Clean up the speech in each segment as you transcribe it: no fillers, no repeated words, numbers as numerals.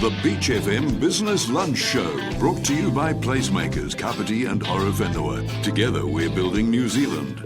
The Beach FM Business Lunch Show, brought to you by PlaceMakers Kapiti Horowhenua. Together we're building New Zealand.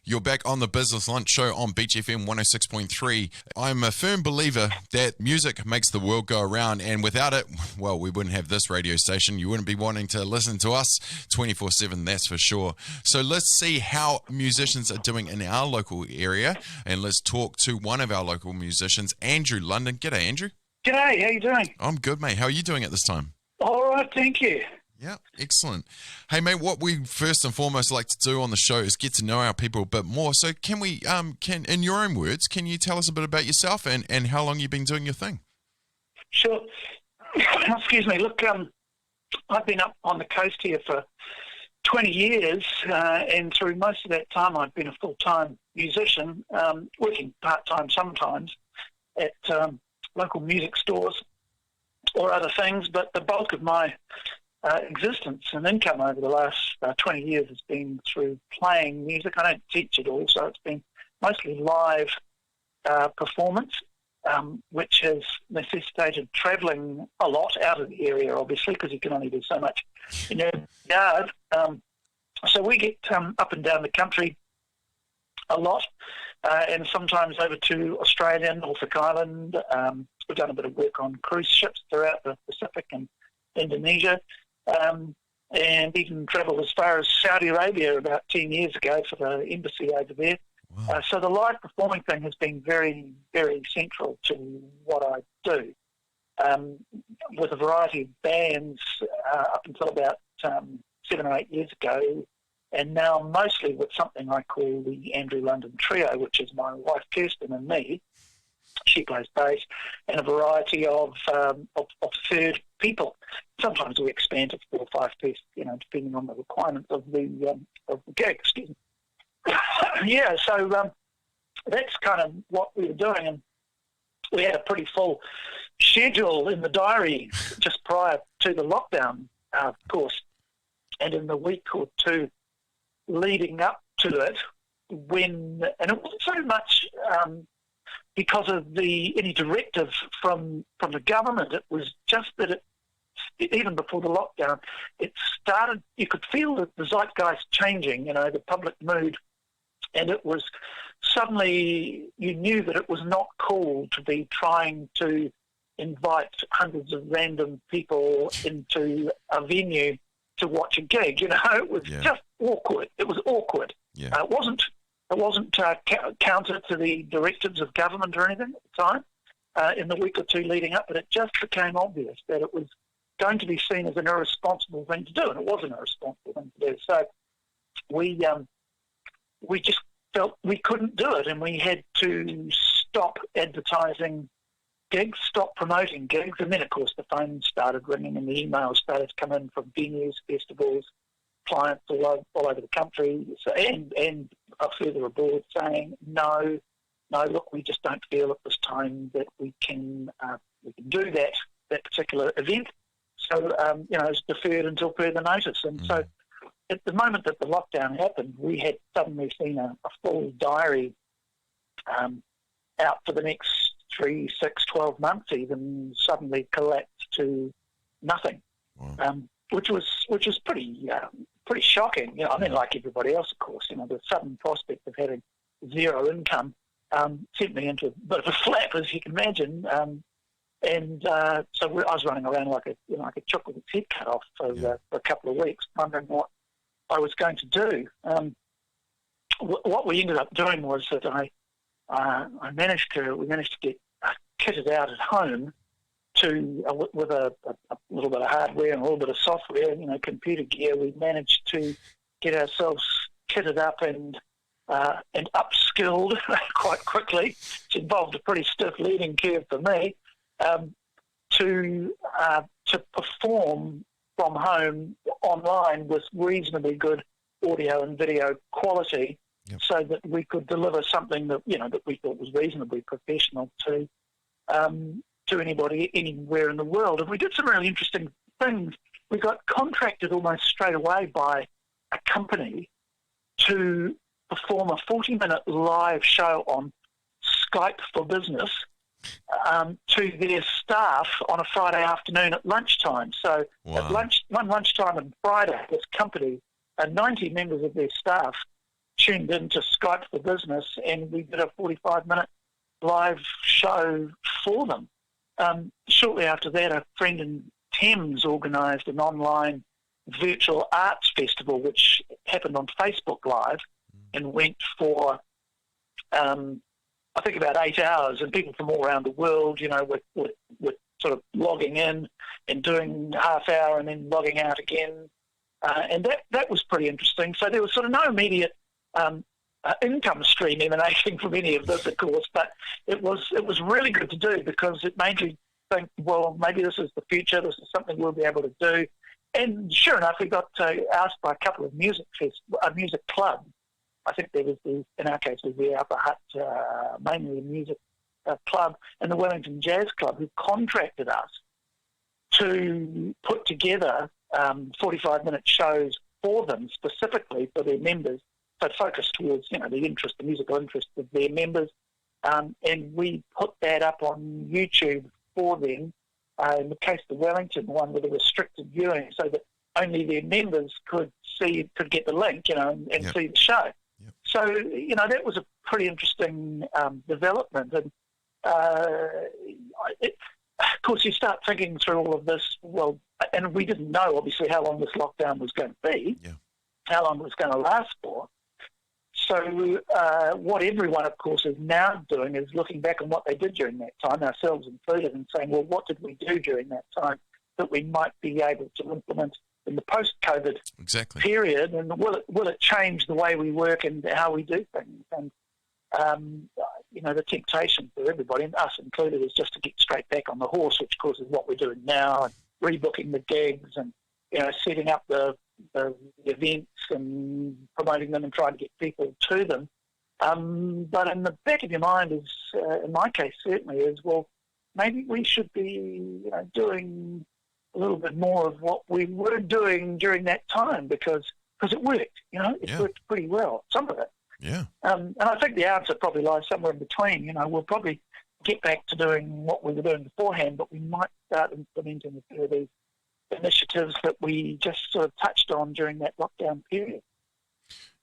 You're back on the Business Lunch Show on Beach FM 106.3. I'm a firm believer that music makes the world go around, and without it, well, we wouldn't have this radio station. You wouldn't be wanting to listen to us 24/7, that's for sure. So let's see how musicians are doing in our local area, and let's talk to one of our local musicians, Andrew London. G'day, Andrew. G'day, how you doing? I'm good, mate. How are you doing at this time? All right, thank you. Yeah, excellent. Hey, mate, what we first and foremost like to do on the show is get to know our people a bit more. So can we, in your own words, can you tell us a bit about yourself and how long you've been doing your thing? Sure. Excuse me. Look, I've been up on the coast here for 20 years, and through most of that time I've been a full-time musician, working part-time sometimes at local music stores or other things, but the bulk of my existence and income over the last 20 years has been through playing music. I don't teach at all, so it's been mostly live performance, which has necessitated travelling a lot out of the area, obviously, because you can only do so much in your yard. So we get up and down the country a lot, and sometimes over to Australia, Norfolk Island. We've done a bit of work on cruise ships throughout the Pacific and Indonesia. And even travelled as far as Saudi Arabia about 10 years ago for the embassy over there. Wow. So the live performing thing has been very, very central to what I do, with a variety of bands up until about 7 or 8 years ago, and now mostly with something I call the Andrew London Trio, which is my wife Kirsten and me. She plays bass, and a variety of third people. Sometimes we expand to 4 or 5 piece, depending on the requirements of the gig. Excuse me. Yeah, so that's kind of what we were doing, and we had a pretty full schedule in the diary just prior to the lockdown, of course, and in the week or two leading up to it, and it wasn't so much because of any directive from the government. It was just that even before the lockdown, it started, you could feel the zeitgeist changing, the public mood, and it was suddenly, you knew that it was not cool to be trying to invite hundreds of random people into a venue to watch a gig. It was just awkward. It was awkward. Yeah. It wasn't counter to the directives of government or anything at the time in the week or two leading up, but it just became obvious that it was going to be seen as an irresponsible thing to do, and it was an irresponsible thing to do. So we just felt we couldn't do it, and we had to stop advertising gigs, stop promoting gigs, and then, of course, the phone started ringing and the emails started to come in from venues, festivals, clients all over the country, and further abroad, saying no, look, we just don't feel at this time that we can do that particular event. So it's deferred until further notice. And so at the moment that the lockdown happened, we had suddenly seen a full diary out for the next 3, 6, 12 months even suddenly collapsed to nothing. Wow. Which was pretty shocking. Like everybody else, of course, the sudden prospect of having zero income sent me into a bit of a flap, as you can imagine. So I was running around like a chook with its head cut off for a couple of weeks, wondering what I was going to do. What we ended up doing was that we managed to get kitted out at home with a little bit of hardware and a little bit of software, computer gear. We managed to get ourselves kitted up and upskilled quite quickly, which involved a pretty stiff learning curve for me, to perform from home online with reasonably good audio and video quality, so that we could deliver something that that we thought was reasonably professional to anybody anywhere in the world. And we did some really interesting things. We got contracted almost straight away by a company to perform a 40-minute live show on Skype for Business to their staff on a Friday afternoon at lunchtime. So Wow. at lunchtime on Friday, this company, 90 members of their staff tuned in to Skype for Business, and we did a 45-minute live show for them. Shortly after that, a friend in Thames organised an online virtual arts festival, which happened on Facebook Live and went for, I think, about 8 hours, and people from all around the world, were sort of logging in and doing half hour and then logging out again. And that was pretty interesting. So there was sort of no immediate income stream emanating from any of this, of course, but it was really good to do because it made you think, well, maybe this is the future, this is something we'll be able to do. And sure enough, we got asked by a couple of music clubs. I think there was, in our case, was the Upper Hutt, mainly a music club, and the Wellington Jazz Club, who contracted us to put together 45-minute shows for them, specifically for their members, so focused towards, the musical interest of their members. And we put that up on YouTube for them, in the case of the Wellington one, with a restricted viewing, so that only their members could get the link, and Yep. see the show. Yep. So, that was a pretty interesting development. And of course, you start thinking through all of this, well, and we didn't know, obviously, how long this lockdown was going to be, how long it was going to last for. So what everyone, of course, is now doing is looking back on what they did during that time, ourselves included, and saying, well, what did we do during that time that we might be able to implement in the post-COVID period, and will it change the way we work and how we do things? And, the temptation for everybody, and us included, is just to get straight back on the horse, which, of course, is what we're doing now, and rebooking the gigs and, setting up the events and promoting them and trying to get people to them. But in the back of your mind is, in my case certainly, is, well, maybe we should be doing a little bit more of what we were doing during that time because it worked, it worked pretty well, some of it. Yeah. And I think the answer probably lies somewhere in between. We'll probably get back to doing what we were doing beforehand, but we might start implementing a few of these initiatives that we just sort of touched on during that lockdown period.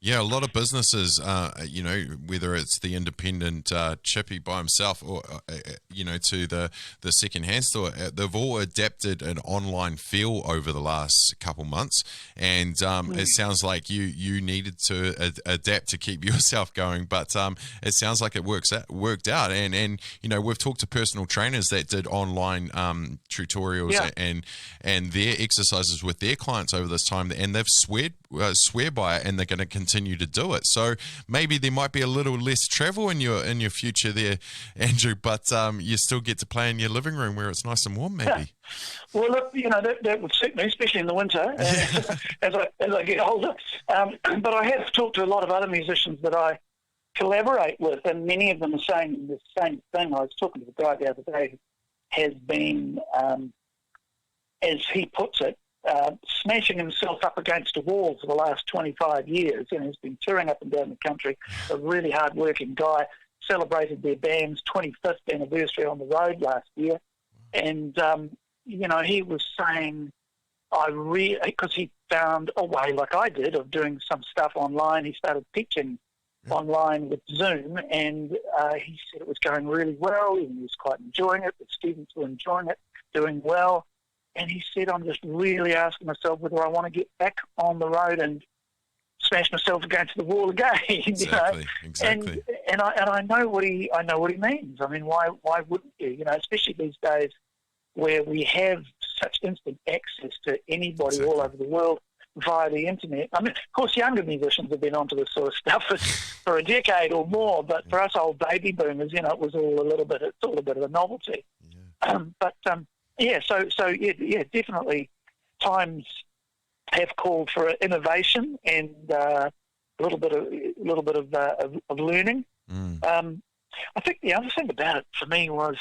Yeah, a lot of businesses, whether it's the independent chippy by himself or, to the second-hand store, they've all adapted an online feel over the last couple months. And it sounds like you needed to adapt to keep yourself going, but it sounds like it worked out. And we've talked to personal trainers that did online tutorials and their exercises with their clients over this time, and they've swear by it, and they're going to continue to do it. So maybe there might be a little less travel in your future there, Andrew, but you still get to play in your living room where it's nice and warm, maybe. Well, look, that would suit me, especially in the winter as I get older. But I have talked to a lot of other musicians that I collaborate with, and many of them are saying the same thing. I was talking to the guy the other day who has been, as he puts it, smashing himself up against a wall for the last 25 years, and he's been touring up and down the country, a really hard-working guy, celebrated their band's 25th anniversary on the road last year, and, he was saying, because he found a way, like I did, of doing some stuff online. He started teaching online with Zoom, and he said it was going really well, and he was quite enjoying it, the students were enjoying it, doing well. And he said, I'm just really asking myself whether I want to get back on the road and smash myself against the wall again. Exactly. And I know what he means. I mean, why wouldn't you? Especially these days where we have such instant access to anybody all over the world via the internet. I mean, of course, younger musicians have been onto this sort of stuff for a decade or more, but for us old baby boomers, it was all a little bit of a novelty. Yeah. So definitely times have called for innovation and a little bit of learning. I think the other thing about it for me was,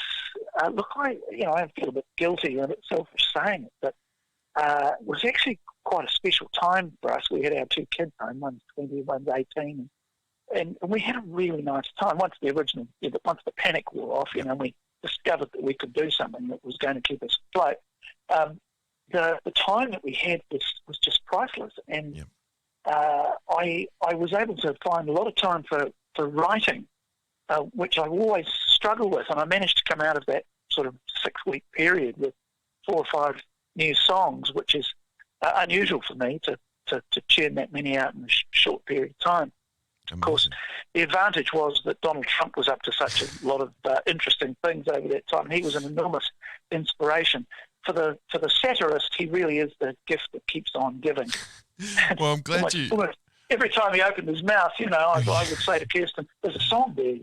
I feel a bit guilty and a bit selfish saying it, but it was actually quite a special time for us. We had our two kids home, one's 20, one's 18, and we had a really nice time. Once the panic wore off, we discovered that we could do something that was going to keep us afloat, the time that we had was just priceless. And Yep. I was able to find a lot of time for writing, which I always struggle with, and I managed to come out of that sort of 6-week period with 4 or 5 new songs, which is unusual for me to churn that many out in a short period of time. Of course, the advantage was that Donald Trump was up to such a lot of interesting things over that time. He was an enormous inspiration. For the satirist, he really is the gift that keeps on giving. Well, I'm glad almost every time he opened his mouth, I would say to Kirsten, "There's a song there,"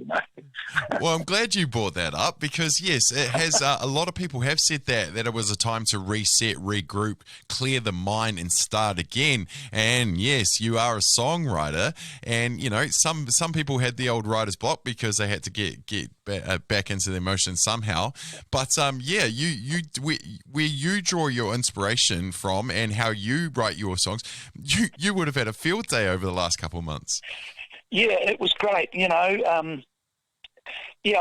Well, I'm glad you brought that up because, yes, it has. A lot of people have said that it was a time to reset, regroup, clear the mind, and start again. And yes, you are a songwriter, and some people had the old writer's block because they had to get back into their emotions somehow. But where you draw your inspiration from and how you write your songs, you would have had a field day over the last couple of months. Yeah, it was great. I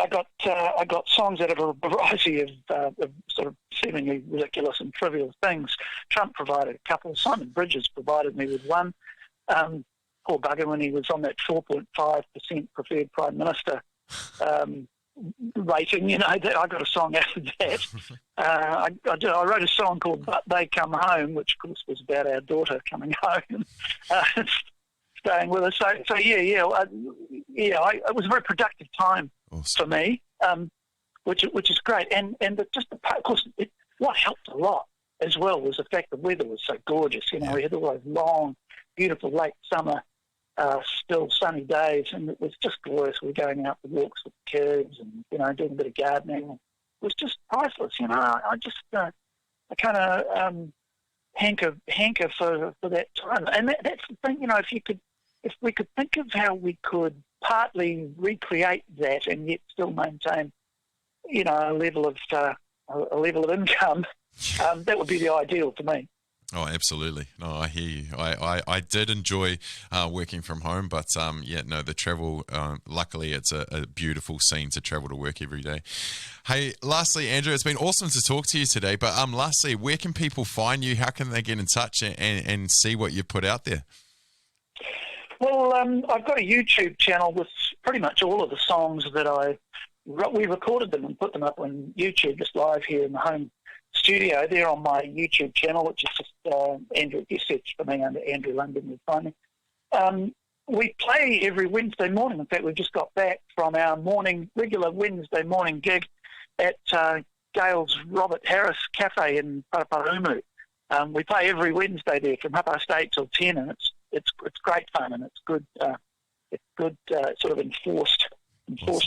got songs out of a variety of sort of seemingly ridiculous and trivial things. Trump provided a couple. Simon Bridges provided me with one. Poor bugger, when he was on that 4.5% preferred Prime Minister rating, I got a song out of that. I wrote a song called "But They Come Home," which of course was about our daughter coming home. Staying with us. So it was a very productive time for me, which is great. And of course, what helped a lot as well was the fact the weather was so gorgeous. We had all those long, beautiful late summer, still sunny days, and it was just glorious. We were going out for walks with the kids and doing a bit of gardening. It was just priceless. I kind of hanker for that time, and that's the thing. If we could think of how we could partly recreate that and yet still maintain, a level of income, that would be the ideal for me. Oh, absolutely. No, I hear you. I did enjoy working from home, but the travel, luckily it's a beautiful scene to travel to work every day. Hey, lastly, Andrew, it's been awesome to talk to you today, but lastly, where can people find you? How can they get in touch and see what you put out there? Well, I've got a YouTube channel with pretty much all of the songs that we recorded them and put them up on YouTube, just live here in the home studio. They're on my YouTube channel, which is just Andrew. You search for me under Andrew London, you'll find me. We play every Wednesday morning. In fact, we've just got back from our regular Wednesday morning gig at Gale's Robert Harris Cafe in Paraparaumu. We play every Wednesday there from 8:30 till 10, and it's great fun, and it's good sort of enforced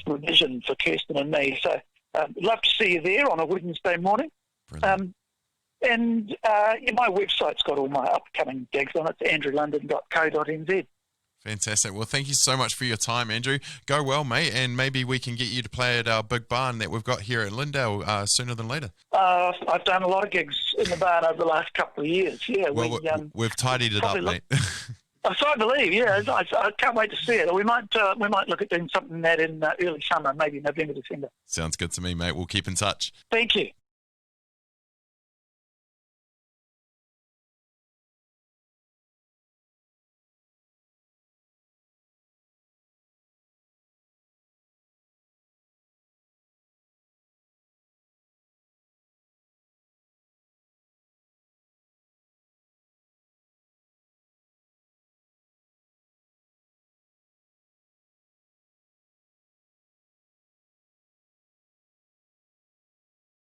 revision for Kirsten and me. So I'd love to see you there on a Wednesday morning. And my website's got all my upcoming gigs on it. It's andrewlondon.co.nz. Fantastic. Well, thank you so much for your time, Andrew. Go well, mate, and maybe we can get you to play at our big barn that we've got here at Lindale sooner than later. I've done a lot of gigs in the barn over the last couple of years. Yeah, well, we've tidied it up, mate. So I believe, yeah. I can't wait to see it. We might look at doing something that in early summer, maybe November, December. Sounds good to me, mate. We'll keep in touch. Thank you.